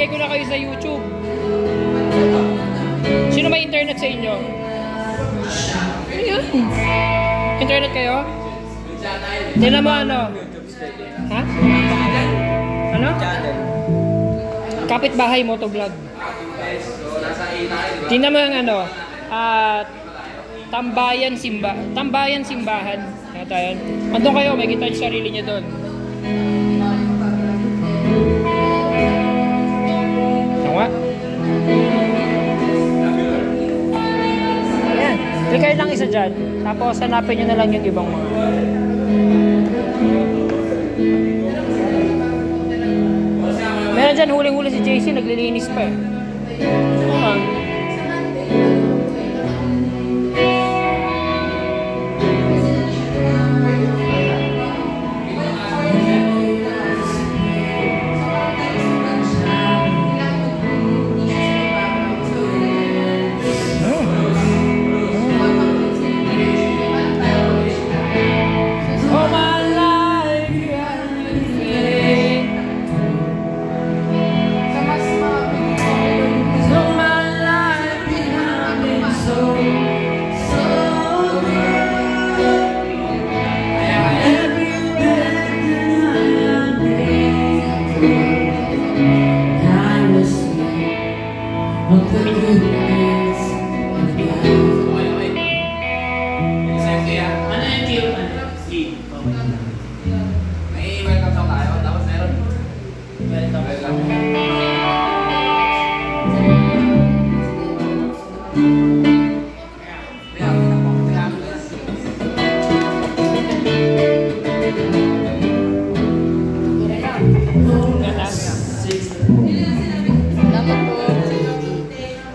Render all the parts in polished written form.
Ibibigay ko na kayo sa YouTube. Sino may internet sa inyo? Ayun. Internet kayo? Tingnan mo ano? Ha? Ano? Kapitbahay motovlog. Tingnan mo yung ano? Tambayan simbahan. Kaya tayo. Andun kayo, may kita yung sarili nyo doon. Tama? Ayan. Click kayo lang isa dyan. Tapos hanapin nyo na lang yung ibang mga. Meron dyan huling-huli si JC, naglilinis pa eh.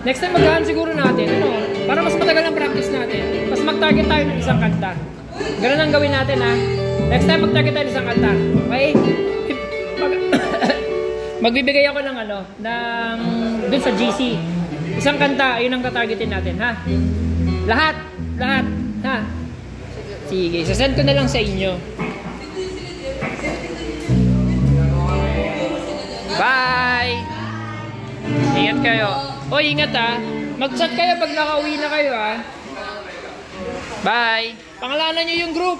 Next time maghaan siguro natin, ano, para mas matagal ang practice natin. Mas mag-target tayo ng isang kanta. Ganun ang gawin natin, ha. Next time mag-target tayo ng isang kanta. Okay? Magbibigay ako ng ano, ng dun sa GC. Isang kanta, yun ang tatargetin natin, ha. Lahat, ha. Sige, sasend ko na lang sa inyo. Bye! Ingat kayo. O, ingat ha. Mag-chat kayo pag nakauwi na kayo ha. Bye! Pangalanan nyo yung group.